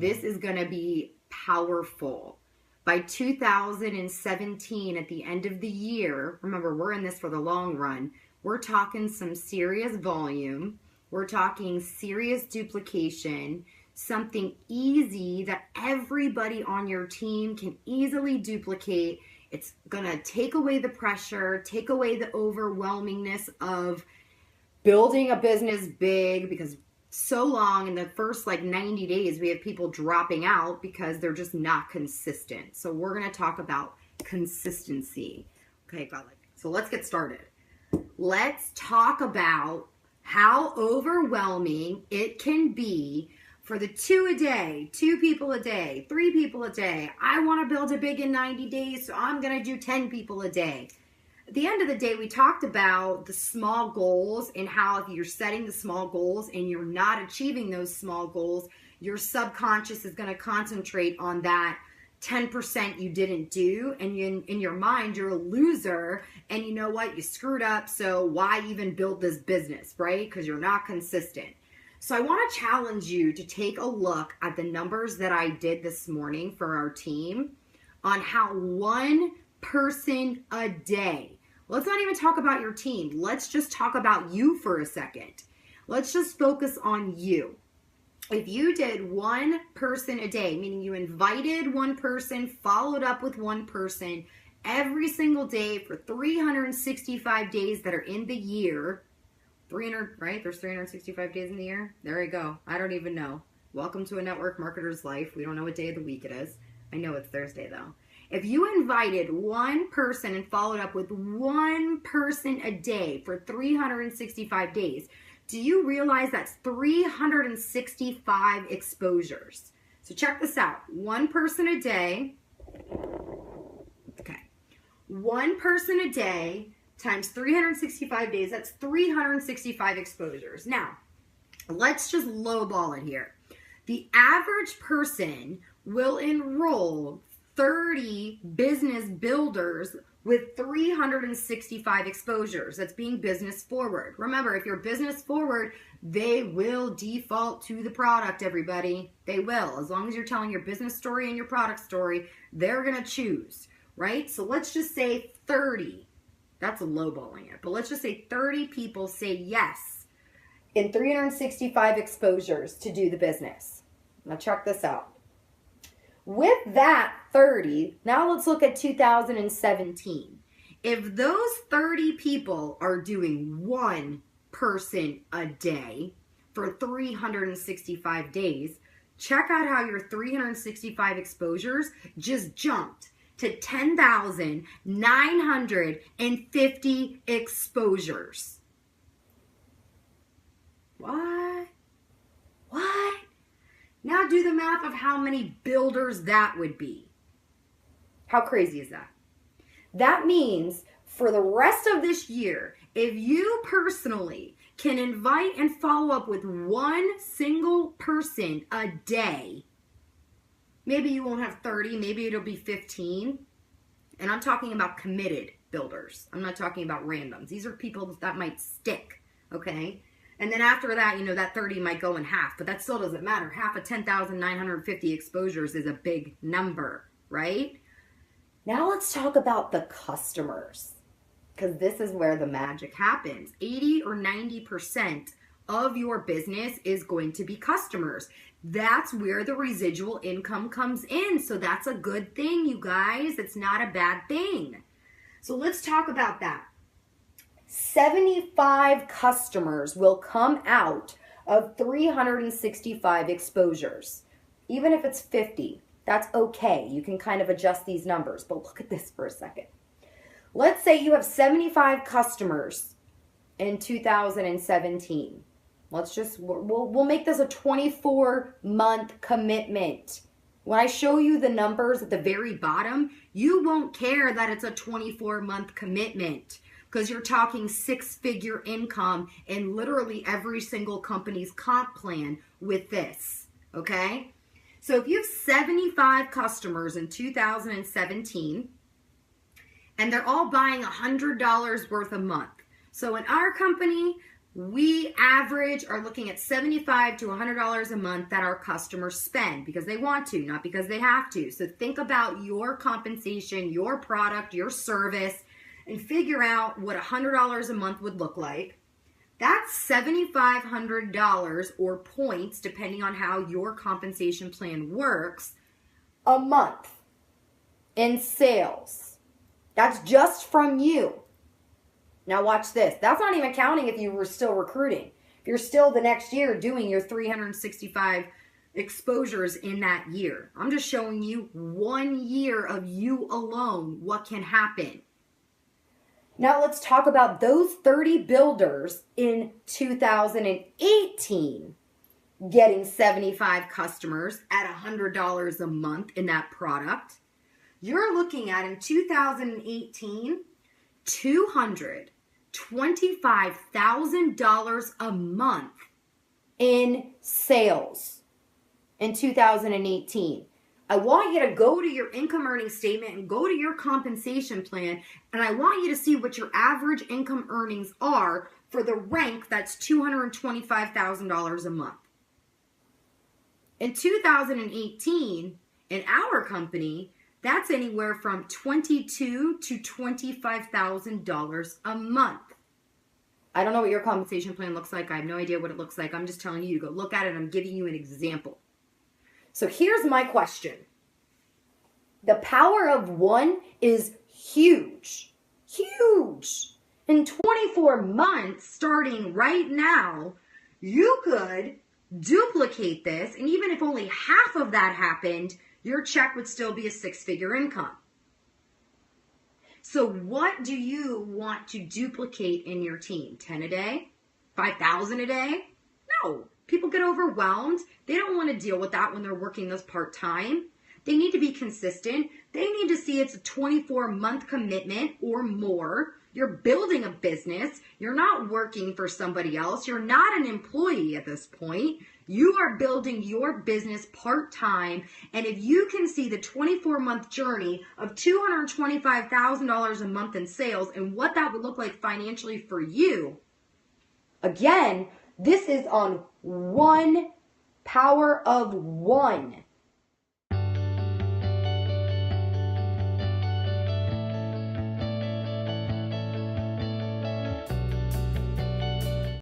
This is going to be powerful. By 2017, at the end of the year, remember, we're in this for the long run. We're talking some serious volume. We're talking serious duplication, something easy that everybody on your team can easily duplicate. It's going to take away the pressure, take away the overwhelmingness of building a business big, because so long in the first 90 days, we have people dropping out because they're just not consistent. So we're going to talk about consistency. Okay, got it. So let's get started. Let's talk about how overwhelming it can be for the 2 a day, 2 people a day, 3 people a day. I want to build it big in 90 days, so I'm going to do 10 people a day. At the end of the day, we talked about the small goals and how if you're setting the small goals and you're not achieving those small goals, your subconscious is going to concentrate on that 10% you didn't do, and in your mind, you're a loser, and you know what? You screwed up, so why even build this business, right? Because you're not consistent. So I want to challenge you to take a look at the numbers that I did this morning for our team on how 1 person a day. Let's not even talk about your team. Let's just talk about you for a second. Let's just focus on you. If you did 1 person a day, meaning you invited 1 person, followed up with 1 person every single day for 365 days that are in the year, 300, right? There's 365 days in the year. There you go. I don't even know. Welcome to a network marketer's life. We don't know what day of the week it is. I know it's Thursday though. If you invited 1 person and followed up with 1 person a day for 365 days, do you realize that's 365 exposures? So check this out. 1 person a day. Okay. 1 person a day times 365 days, that's 365 exposures. Now, let's just lowball it here. The average person will enroll 30 business builders with 365 exposures. That's being business forward. Remember, if you're business forward, they will default to the product, everybody. They will. As long as you're telling your business story and your product story, they're going to choose, right? So let's just say 30. That's lowballing it. But let's just say 30 people say yes in 365 exposures to do the business. Now check this out. With that 30, now let's look at 2017. If those 30 people are doing 1 person a day for 365 days, check out how your 365 exposures just jumped to 10,950 exposures. What? Now do the math of how many builders that would be. How crazy is that? That means for the rest of this year, if you personally can invite and follow up with 1 single person a day, maybe you won't have 30, maybe it'll be 15. And I'm talking about committed builders. I'm not talking about randoms. These are people that might stick, okay? And then after that, that 30 might go in half, but that still doesn't matter. Half of 10,950 exposures is a big number, right? Now let's talk about the customers, because this is where the magic happens. 80 or 90% of your business is going to be customers. That's where the residual income comes in. So that's a good thing, you guys. It's not a bad thing. So let's talk about that. 75 customers will come out of 365 exposures. Even if it's 50, that's okay. You can kind of adjust these numbers, but look at this for a second. Let's say you have 75 customers in 2017. We'll make this a 24-month commitment. When I show you the numbers at the very bottom, you won't care that it's a 24-month commitment, because you're talking 6-figure income in literally every single company's comp plan with this, okay? So if you have 75 customers in 2017, and they're all buying $100 worth a month. So in our company, we average are looking at $75 to $100 a month that our customers spend because they want to, not because they have to. So think about your compensation, your product, your service, and figure out what $100 a month would look like. That's $7,500 or points, depending on how your compensation plan works, a month in sales. That's just from you. Now watch this. That's not even counting if you were still recruiting. If you're still the next year doing your 365 exposures in that year. I'm just showing you 1 year of you alone, what can happen. Now let's talk about those 30 builders in 2018 getting 75 customers at $100 a month in that product. You're looking at in 2018, $225,000 a month in sales in 2018. I want you to go to your income earning statement and go to your compensation plan, and I want you to see what your average income earnings are for the rank that's $225,000 a month. In 2018, in our company, that's anywhere from $22,000 to $25,000 a month. I don't know what your compensation plan looks like. I have no idea what it looks like. I'm just telling you to go look at it. I'm giving you an example. So here's my question. The power of one is huge. Huge. In 24 months, starting right now, you could duplicate this, and even if only half of that happened, your check would still be a 6-figure income. So what do you want to duplicate in your team? 10 a day? 5,000 a day? No. People get overwhelmed. They don't want to deal with that when they're working this part-time. They need to be consistent. They need to see it's a 24-month commitment or more. You're building a business. You're not working for somebody else. You're not an employee at this point. You are building your business part-time. And if you can see the 24-month journey of $225,000 a month in sales and what that would look like financially for you, again, this is on one, power of one.